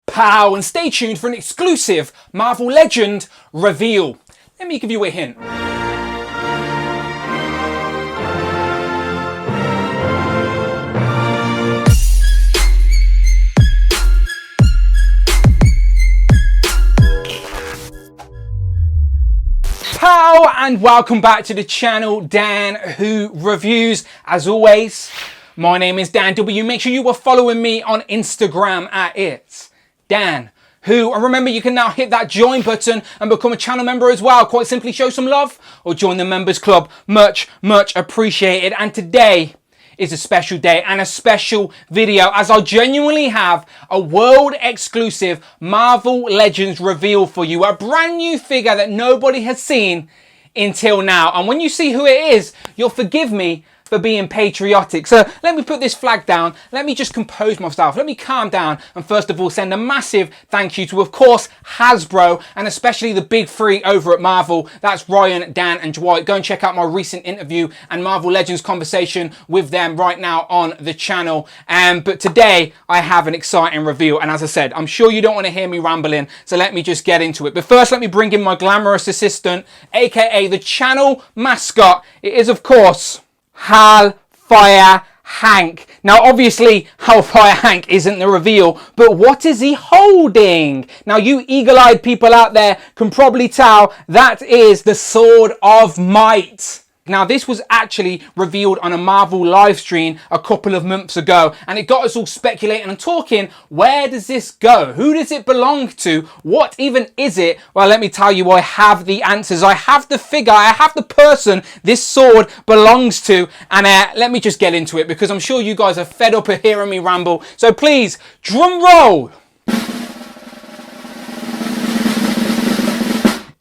Pow, and stay tuned for an exclusive Marvel Legend reveal. Let me give you a hint. Pow, and welcome back to the channel, Dan Who Reviews. As always, my name is Dan W. Make sure you are following me on Instagram at It's Dan Who. And remember, you can now hit that join button and become a channel member as well. Quite simply show some love or join the members club. Much appreciated. And today is a special day and a special video, as I genuinely have a world exclusive Marvel Legends reveal for you. A brand new figure that nobody has seen until now. And when you see who it is, you'll forgive me for being patriotic. So let me put this flag down. Let me just compose myself. Let me calm down. And first of all, send a massive thank you to, of course, Hasbro, and especially the big three over at Marvel. That's Ryan, Dan, and Dwight. Go and check out my recent interview and Marvel Legends conversation with them right now on the channel. But today I have an exciting reveal. And as I said, I'm sure you don't want to hear me rambling. So let me just get into it. But first, let me bring in my glamorous assistant, aka the channel mascot. It is, of course, Hellfire Hank. Now, obviously, Hellfire Hank isn't the reveal, but what is he holding? Now, you eagle-eyed people out there can probably tell that is the Sword of Might. Now, this was actually revealed on a Marvel live stream a couple of months ago, and it got us all speculating and talking, where does this go? Who does it belong to? What even is it? Well, let me tell you, I have the answers. I have the figure, I have the person this sword belongs to, and let me just get into it, because I'm sure you guys are fed up of hearing me ramble. So please, drum roll.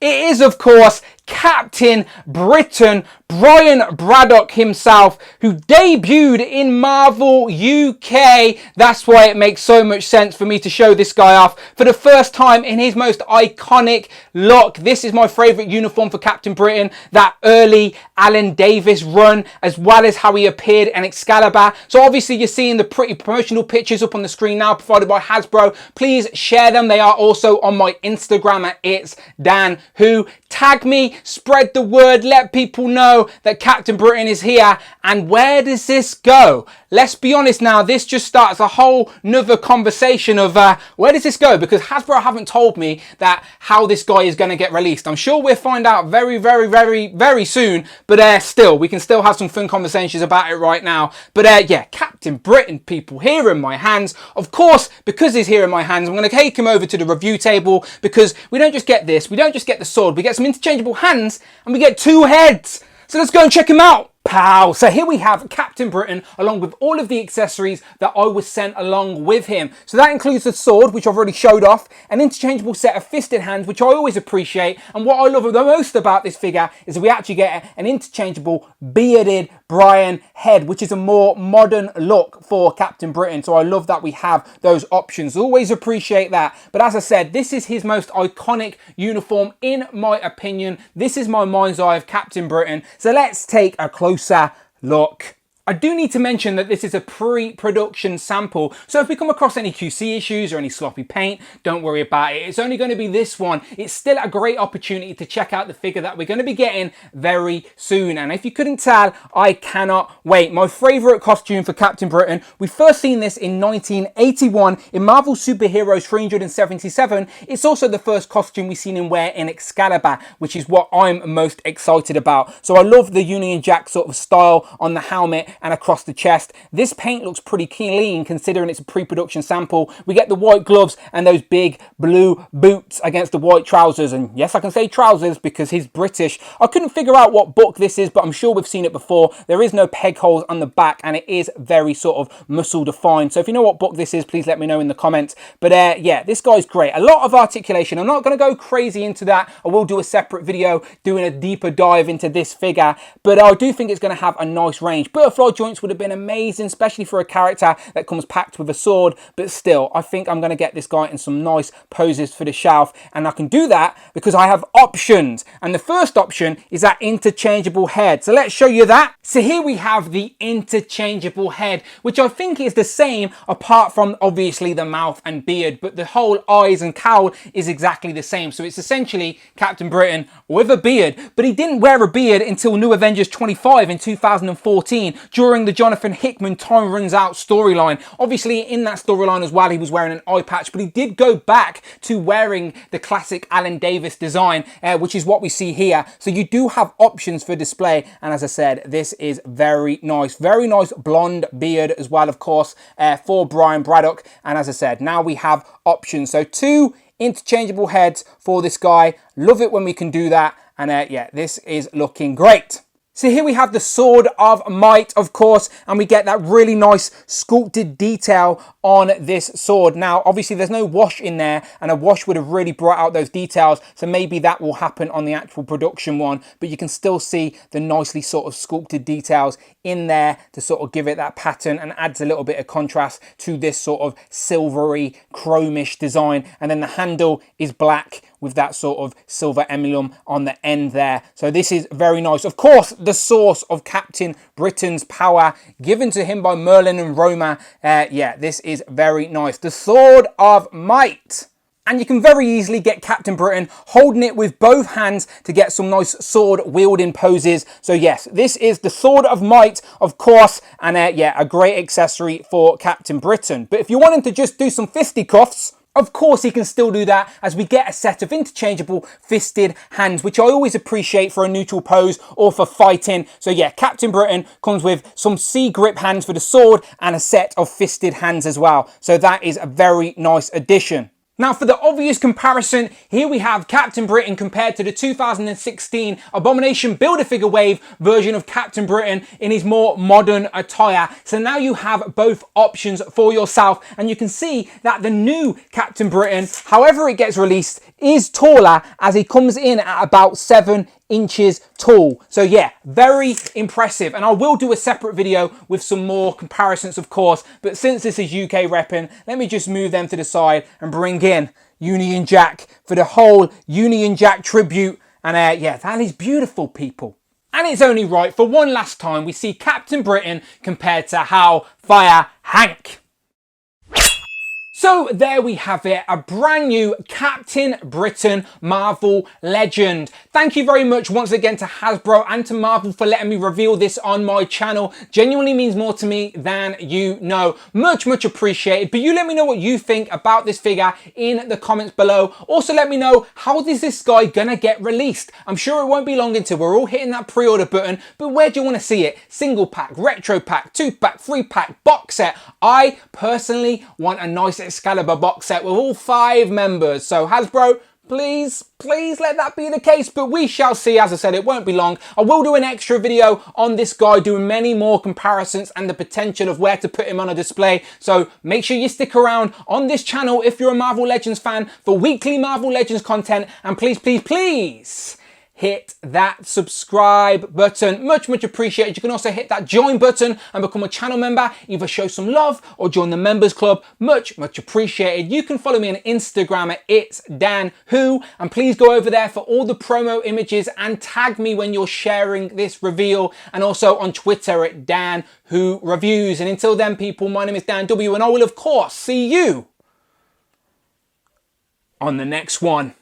It is, of course, Captain Britain, Brian Braddock himself, who debuted in Marvel UK. That's why it makes so much sense for me to show this guy off for the first time in his most iconic look. This is my favourite uniform for Captain Britain, that early Alan Davis run, as well as how he appeared in Excalibur. So obviously you're seeing the pretty promotional pictures up on the screen now, provided by Hasbro. Please share them. They are also on my Instagram at It's Dan Who. Tag me, spread the word, let people know that Captain Britain is here. And where does this go? Let's be honest now, this just starts a whole nother conversation of where does this go? Because Hasbro haven't told me that how this guy is going to get released. I'm sure we'll find out very soon, but still, we can still have some fun conversations about it right now. But yeah, Captain Britain, people, here in my hands. Of course, because he's here in my hands, I'm going to take him over to the review table, because we don't just get this, we don't just get the sword, we get some interchangeable hands, and we get two heads. So let's go and check him out. Pow! So here we have Captain Britain, along with all of the accessories that I was sent along with him. So that includes the sword, which I've already showed off, an interchangeable set of fisted hands, which I always appreciate. And what I love the most about this figure is that we actually get an interchangeable bearded Brian head, which is a more modern look for Captain Britain. So I love that we have those options. Always appreciate that. But as I said, this is his most iconic uniform, in my opinion. This is my mind's eye of Captain Britain. So let's take a closer look. I do need to mention that this is a pre-production sample, so if we come across any QC issues or any sloppy paint, don't worry about it. It's only going to be this one. It's still a great opportunity to check out the figure that we're going to be getting very soon. And if you couldn't tell, I cannot wait. My favourite costume for Captain Britain, we first seen this in 1981 in Marvel Superheroes 377. It's also the first costume we've seen him wear in Excalibur, which is what I'm most excited about. So I love the Union Jack sort of style on the helmet and across the chest. This paint looks pretty clean considering it's a pre-production sample. We get the white gloves and those big blue boots against the white trousers. And yes, I can say trousers because he's British. I couldn't figure out what book this is, but I'm sure we've seen it before. There is no peg holes on the back and it is very sort of muscle defined. So if you know what book this is, please let me know in the comments. But yeah, this guy's great. A lot of articulation. I'm not going to go crazy into that. I will do a separate video doing a deeper dive into this figure, but I do think it's going to have a nice range. Butterfly bar joints would have been amazing, especially for a character that comes packed with a sword. But still, I think I'm going to get this guy in some nice poses for the shelf. And I can do that because I have options. And the first option is that interchangeable head. So let's show you that. So here we have the interchangeable head, which I think is the same apart from obviously the mouth and beard, but the whole eyes and cowl is exactly the same. So it's essentially Captain Britain with a beard, but he didn't wear a beard until New Avengers 25 in 2014 during the Jonathan Hickman Time Runs Out storyline. Obviously in that storyline as well, he was wearing an eye patch, but he did go back to wearing the classic Alan Davis design, which is what we see here. So you do have options for display. And as I said, this is very nice blonde beard as well, of course, for Brian Braddock. And as I said, now we have options. So 2 interchangeable heads for this guy. Love it when we can do that. And yeah, this is looking great. So here we have the Sword of Might, of course, and we get that really nice sculpted detail on this sword. Now, obviously there's no wash in there, and a wash would have really brought out those details. So maybe that will happen on the actual production one, but you can still see the nicely sort of sculpted details in there to sort of give it that pattern and adds a little bit of contrast to this sort of silvery, chromish design. And then the handle is black with that sort of silver emblem on the end there. So this is very nice. Of course, the source of Captain Britain's power given to him by Merlin and Roma. Yeah, this is very nice. The Sword of Might. And you can very easily get Captain Britain holding it with both hands to get some nice sword wielding poses. So yes, this is the Sword of Might, of course, and yeah, a great accessory for Captain Britain. But if you wanted to just do some fisticuffs, of course he can still do that, as we get a set of interchangeable fisted hands, which I always appreciate for a neutral pose or for fighting. So yeah, Captain Britain comes with some C grip hands for the sword and a set of fisted hands as well. So that is a very nice addition. Now for the obvious comparison, here we have Captain Britain compared to the 2016 Abomination Build-A-Figure Wave version of Captain Britain in his more modern attire. So now you have both options for yourself, and you can see that the new Captain Britain, however it gets released, is taller, as he comes in at about 7 inches tall. So yeah, very impressive. And I will do a separate video with some more comparisons, of course, but since this is UK repping, let me just move them to the side and bring in Union Jack for the whole Union Jack tribute. And yeah, that is beautiful, people. And it's only right for one last time we see Captain Britain compared to Hal Fire Hank. So there we have it, a brand new Captain Britain Marvel Legend. Thank you very much once again to Hasbro and to Marvel for letting me reveal this on my channel. Genuinely means more to me than you know. Much appreciated. But you let me know what you think about this figure in the comments below. Also let me know, how is this guy gonna get released? I'm sure it won't be long until we're all hitting that pre-order button, but where do you want to see it? Single pack, retro pack, 2-pack, 3-pack, box set? I personally want a nice Excalibur box set with all 5 members. So Hasbro, please let that be the case, but we shall see. As I said, it won't be long. I will do an extra video on this guy, doing many more comparisons and the potential of where to put him on a display. So make sure you stick around on this channel if you're a Marvel Legends fan for weekly Marvel Legends content. And please hit that subscribe button. Much appreciated. You can also hit that join button and become a channel member. Either show some love or join the members club. Much appreciated. You can follow me on Instagram at It's Dan Who, and please go over there for all the promo images and tag me when you're sharing this reveal, and also on Twitter at Dan Who Reviews. And until then, people, my name is Dan W, and I will of course see you on the next one.